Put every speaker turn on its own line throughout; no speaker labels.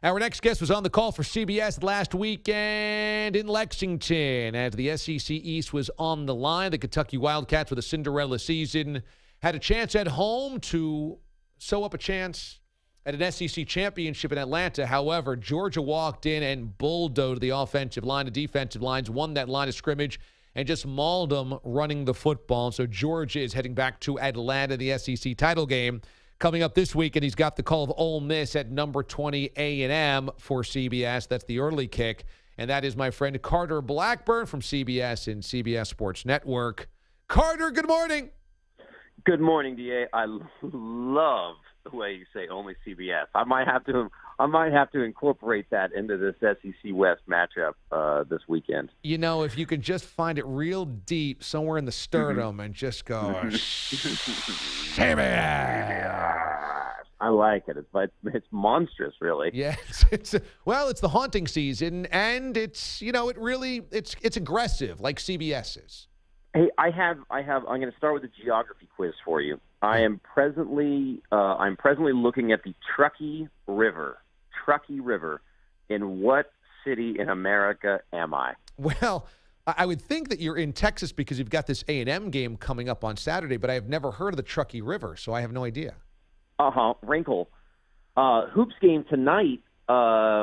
Our next guest was on the call for CBS last weekend in Lexington as the SEC East was on the line. The Kentucky Wildcats with a Cinderella season had a chance at home to sew up a chance at an SEC championship in Atlanta. However, Georgia walked in and bulldozed the offensive line. The defensive lines won that line of scrimmage and just mauled them running the football. So Georgia is heading back to Atlanta in the SEC title game coming up this week, and he's got the call of Ole Miss at number 20 A&M for CBS. That's the early kick, and that is my friend Carter Blackburn from CBS and CBS Sports Network. Carter, good morning.
Good morning, DA. I love the way you say only CBS. I might have to incorporate that into this SEC West matchup this weekend.
You know, if you can just find it real deep somewhere in the sternum and just go, CBS.
I like it. It's monstrous, really.
Yeah, it's the haunting season, and it's it's aggressive like CBS is.
Hey, I'm going to start with a geography quiz for you. I'm presently looking at the Truckee River. Truckee River. In what city in America am I?
Well, I would think that you're in Texas because you've got this A&M game coming up on Saturday, but I have never heard of the Truckee River, so I have no idea.
Wrinkle. Hoops game tonight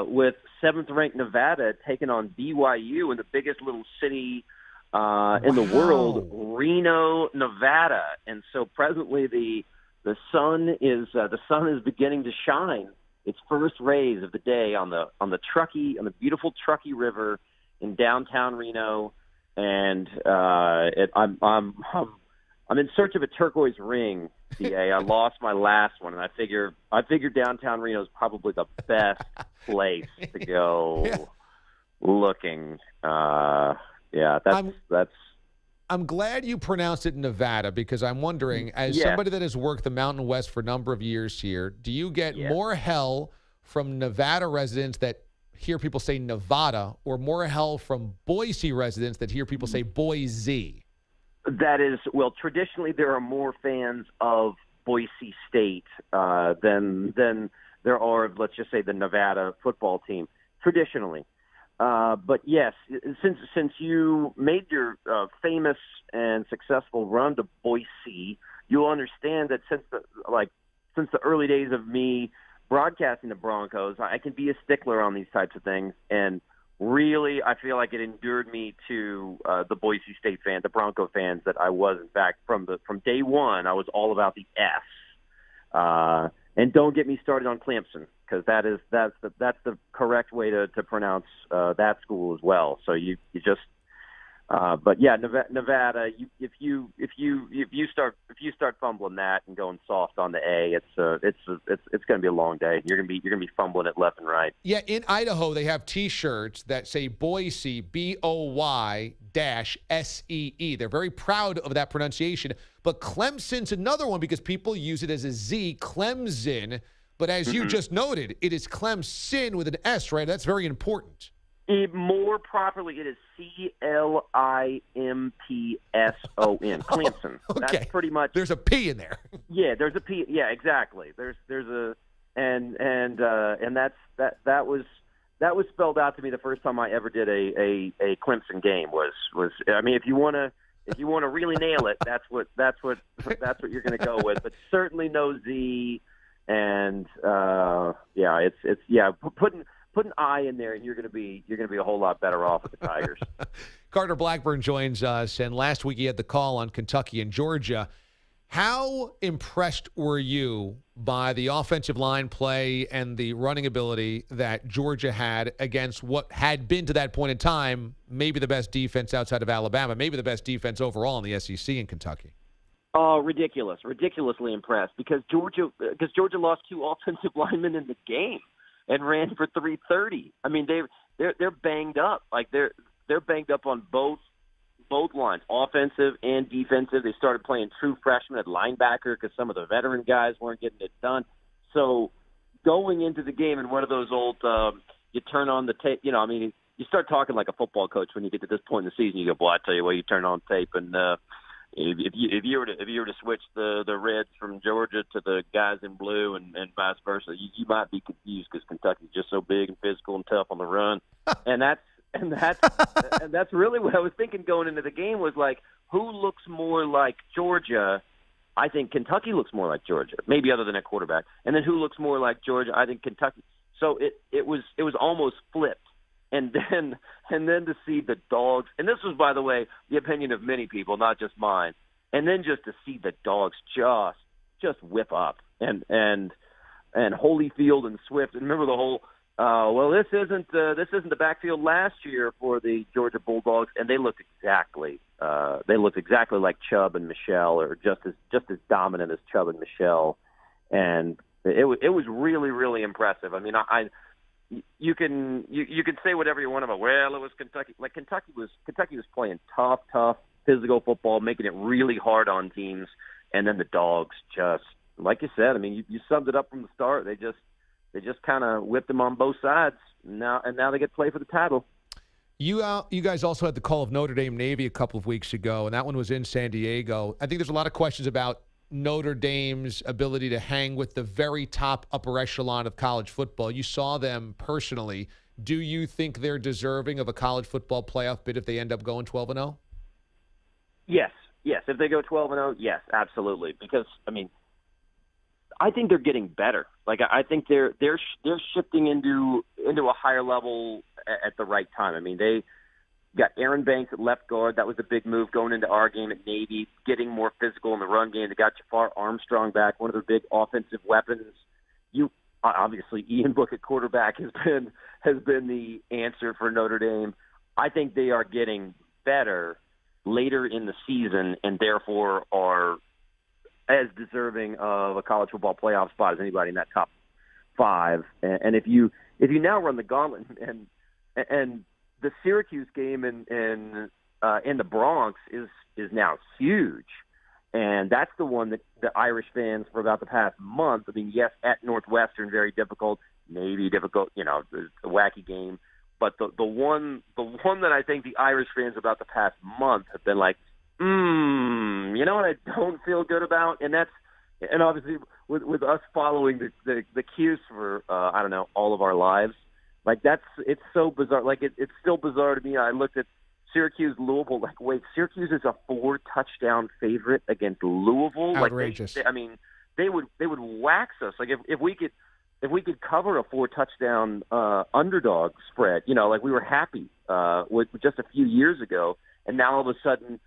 with 7th-ranked Nevada taking on BYU in the biggest little city in the world, Reno, Nevada. And so presently the sun is beginning to shine its first rays of the day on the beautiful Truckee River in downtown Reno, and I'm in search of a turquoise ring, DA. I lost my last one, and I figure downtown Reno is probably the best place to go looking.
I'm glad you pronounced it Nevada because I'm wondering, as somebody that has worked the Mountain West for a number of years here, do you get more hell from Nevada residents that hear people say Nevada, or more hell from Boise residents that hear people say Boise?
That is, well, traditionally there are more fans of Boise State than there are of, let's just say, the Nevada football team, traditionally. But yes, since you made your famous and successful run to Boise, you'll understand that since the early days of me broadcasting the Broncos, I can be a stickler on these types of things, and really, I feel like it endeared me to the Boise State fans, the Bronco fans that I was. In fact, from day one, I was all about the S. And don't get me started on Clemson, because that's the correct way to pronounce that school as well. So you just, but yeah, Nevada. If you start fumbling that and going soft on the A, it's going to be a long day. You're going to be fumbling it left and right.
Yeah, in Idaho they have T-shirts that say Boise, BOY-SEE. They're very proud of that pronunciation. But Clemson's another one because people use it as a Z, Clemson. But as you just noted, it is Clemson with an S, right? That's very important.
More properly, it is Climson. Clemson.
Okay.
That's pretty much.
There's a P in there.
Yeah, there's a P. Yeah, exactly. There's a and that was spelled out to me the first time I ever did a Clemson game. Was I mean, if you want to really nail it, that's what you're going to go with. But certainly no Z. And put an I in there, and you're going to be a whole lot better off with the Tigers.
Carter Blackburn joins us, and last week he had the call on Kentucky and Georgia. How impressed were you by the offensive line play and the running ability that Georgia had against what had been to that point in time maybe the best defense outside of Alabama, maybe the best defense overall in the SEC in Kentucky?
Oh, ridiculously impressed because Georgia lost 2 offensive linemen in the game and ran for 330. I mean, they're banged up. Like they're banged up on both lines, offensive and defensive. They started playing true freshmen at linebacker because some of the veteran guys weren't getting it done. So going into the game in one of those old, you turn on the tape. I mean, you start talking like a football coach when you get to this point in the season. You go, boy, I tell you what, you turn on tape and if you were to switch the Reds from Georgia to the guys in blue and vice versa, you might be confused because Kentucky's just so big and physical and tough on the run, and that's really what I was thinking going into the game was like, who looks more like Georgia? I think Kentucky looks more like Georgia, maybe other than at quarterback, and then who looks more like Georgia? I think Kentucky. So it was almost flipped. And then to see the Dogs, and this was, by the way, the opinion of many people, not just mine. And then just to see the Dogs just whip up and Holyfield and Swift. And remember the whole, this isn't the backfield last year for the Georgia Bulldogs, and they looked exactly like Chubb and Michelle, or just as dominant as Chubb and Michelle. And it was really, really impressive. I mean, You can say whatever you want about, well, it was Kentucky. Like Kentucky was playing tough physical football, making it really hard on teams, and then the Dogs just, like you said, I mean, you summed it up from the start. They just kind of whipped them on both sides. Now they get to play for the title.
You guys also had the call of Notre Dame Navy a couple of weeks ago, and that one was in San Diego. I think there's a lot of questions about Notre Dame's ability to hang with the very top upper echelon of college football. You saw them personally. Do you think they're deserving of a college football playoff bid if they end up going 12-0?
Yes. If they go 12-0, yes, absolutely. Because I mean, I think they're getting better. Like I think they're shifting into a higher level at the right time. I mean, they got Aaron Banks at left guard. That was a big move going into our game at Navy, getting more physical in the run game. They got Jafar Armstrong back, one of their big offensive weapons. Obviously, Ian Book at quarterback has been the answer for Notre Dame. I think they are getting better later in the season, and therefore are as deserving of a college football playoff spot as anybody in that top five. And if you now run the gauntlet and the Syracuse game in the Bronx is now huge, and that's the one that the Irish fans for about the past month. I mean, yes, at Northwestern, very difficult, Navy difficult, it's a wacky game, but the one that I think the Irish fans about the past month have been like, you know what I don't feel good about, and obviously with us following the Qs for I don't know, all of our lives. Like it's so bizarre. Like it's still bizarre to me. I looked at Syracuse, Louisville. Like, wait, Syracuse is a 4-touchdown favorite against Louisville.
Outrageous.
Like they would wax us. Like if we could cover a 4-touchdown underdog spread, like we were happy with just a few years ago, and now all of a sudden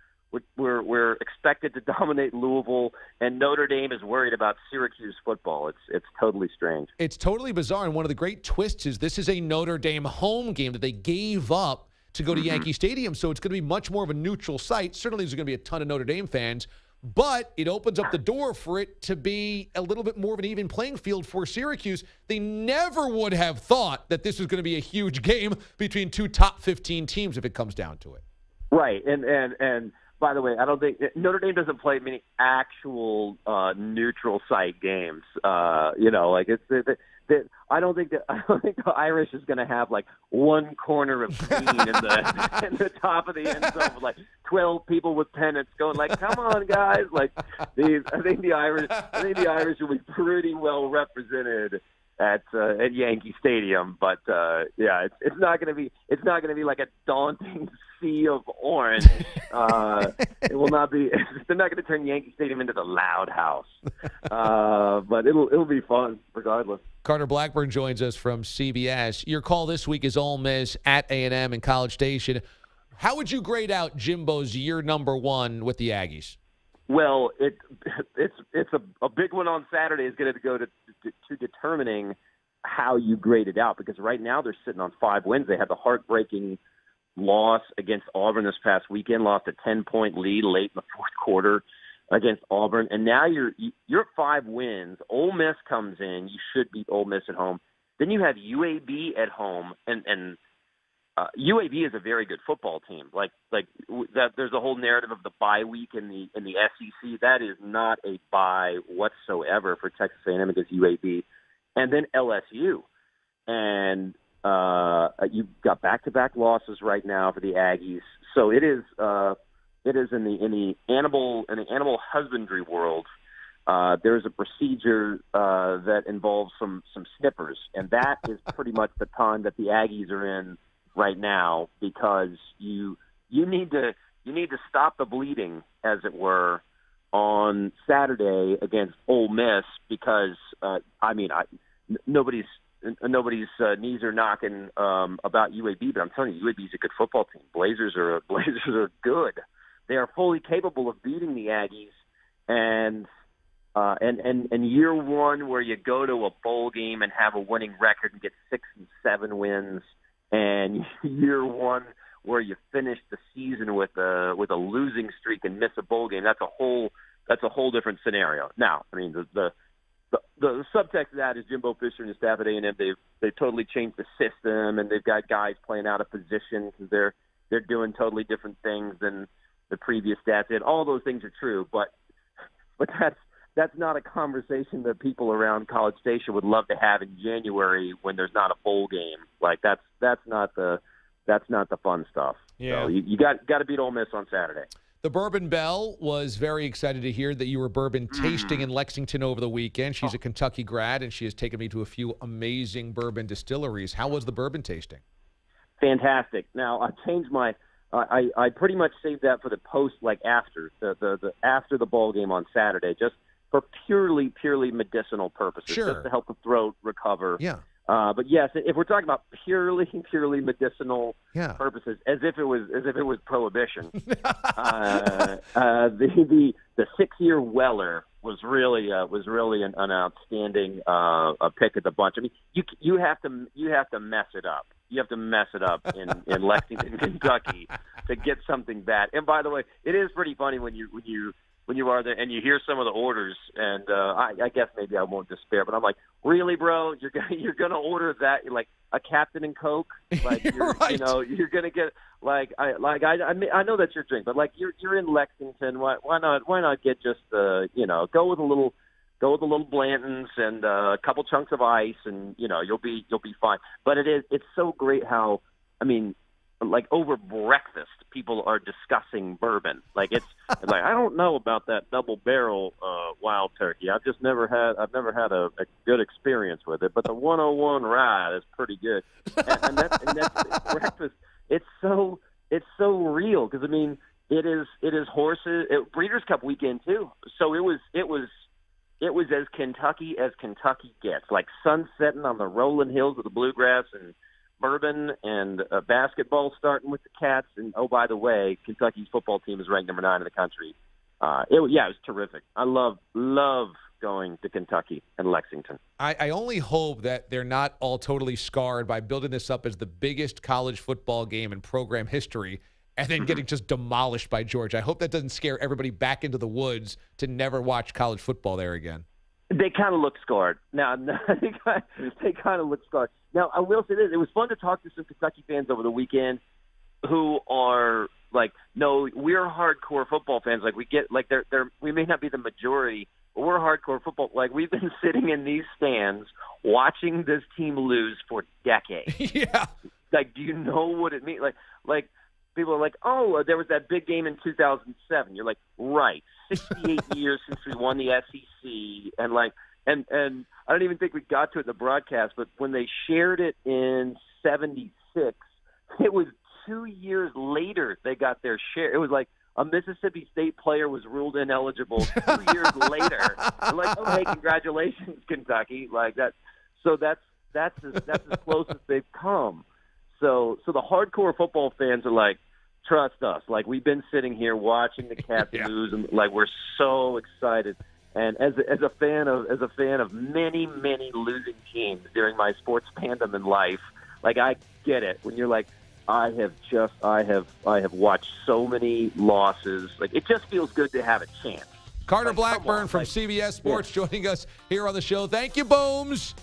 we're expected to dominate Louisville, and Notre Dame is worried about Syracuse football. It's totally strange.
It's totally bizarre, and one of the great twists is this is a Notre Dame home game that they gave up to go to Yankee Stadium, so it's going to be much more of a neutral site. Certainly there's going to be a ton of Notre Dame fans, but it opens up the door for it to be a little bit more of an even playing field for Syracuse. They never would have thought that this was going to be a huge game between two top 15 teams if it comes down to it.
Right, and by the way, I don't think Notre Dame doesn't play many actual neutral site games. I don't think the Irish is going to have like one corner of green in the top of the end zone with like 12 people with pennants going like, "Come on, guys!" Like I think the Irish will be pretty well represented at Yankee Stadium, but it's not going to be like a daunting sea of orange. It will not be. They're not going to turn Yankee Stadium into the Loud House, but it'll be fun regardless.
Carter Blackburn joins us from CBS. Your call this week is Ole Miss at A&M in College Station. How would you grade out Jimbo's year number one with the Aggies?
Well, it's a big one on Saturday. Is going to go to determining how you grade it out, because right now they're sitting on 5 wins. They had the heartbreaking loss against Auburn this past weekend, lost a 10-point lead late in the fourth quarter against Auburn, and now you're at 5 wins. Ole Miss comes in. You should beat Ole Miss at home. Then you have UAB at home, and UAB is a very good football team. Like that, there's a whole narrative of the bye week in the SEC. That is not a bye whatsoever for Texas A&M against UAB, and then LSU, and you've got back-to-back losses right now for the Aggies. So it in the animal husbandry world. There's a procedure that involves some snippers, and that is pretty much the time that the Aggies are in right now, because you need to stop the bleeding, as it were, on Saturday against Ole Miss, because nobody's knees are knocking about UAB, but I'm telling you, UAB is a good football team. Blazers are good. They are fully capable of beating the Aggies, and year one, where you go to a bowl game and have a winning record and get 6 and 7 wins, and year one where you finish the season with a losing streak and miss a bowl game, that's a whole different scenario. Now, I mean, the subtext of that is Jimbo Fisher and his staff at A&M. They've totally changed the system, and they've got guys playing out of position because they're doing totally different things than the previous staff did. All those things are true, but that's not a conversation that people around College Station would love to have in January when there's not a bowl game. Like that's not the fun stuff.
Yeah.
So you got to beat Ole Miss on Saturday.
The Bourbon Belle was very excited to hear that you were bourbon tasting in Lexington over the weekend. She's a Kentucky grad, and she has taken me to a few amazing bourbon distilleries. How was the bourbon tasting?
Fantastic. Now, I changed my I pretty much saved that for the post, like after the after the ball game on Saturday, just for purely medicinal purposes, just to help the throat recover.
Yeah.
But yes, if we're talking about purely medicinal purposes, as if it was prohibition, the 6-year Weller was really an outstanding pick of the bunch. I mean, you have to mess it up. You have to mess it up in Lexington, Kentucky, to get something bad. And by the way, it is pretty funny when you are there and you hear some of the orders, and I guess maybe I won't despair, but I'm like, really, bro? You're gonna order that? You're like a Captain and Coke? Like you're gonna get I know that's your drink, but like you're in Lexington. Why not get just go with a little Blanton's and a couple chunks of ice, and you'll be fine. But it's so great how, I mean, like over breakfast, people are discussing bourbon. Like it's like, I don't know about that double barrel Wild Turkey. I've never had a good experience with it, but the 101 rye is pretty good. And that's breakfast. It's so real, because I mean it is horses. Breeders' Cup weekend too. So it was as Kentucky gets, like sun setting on the rolling hills of the bluegrass, and bourbon, and basketball starting with the Cats. And oh, by the way, Kentucky's football team is ranked number 9 in the country. It was terrific. I love going to Kentucky and Lexington.
I only hope that they're not all totally scarred by building this up as the biggest college football game in program history and then getting just demolished by Georgia. I hope that doesn't scare everybody back into the woods to never watch college football there again.
They kind of look scarred. Now, they kind of look scarred. Now, I will say this. It was fun to talk to some Kentucky fans over the weekend who are like, no, we're hardcore football fans. Like, we get, like, we may not be the majority, but we're hardcore football. Like, we've been sitting in these stands watching this team lose for decades.
Yeah.
Like, do you know what it means? Like, people are like, oh, there was that big game in 2007. You're like, right. 68 years since we won the SEC, and I don't even think we got to it in the broadcast, but when they shared it in 76, it was 2 years later they got their share. It was like a Mississippi State player was ruled ineligible 2 years later. They're like, oh, hey, congratulations, Kentucky. Like that. So that's as close as they've come. So the hardcore football fans are like, trust us. Like, we've been sitting here watching the Cats lose, and like, we're so excited. And as a fan of many losing teams during my sports fandom in life, like, I get it when you're like, I have watched so many losses. Like, it just feels good to have a chance.
Carter Blackburn from CBS Sports joining us here on the show. Thank you, Booms.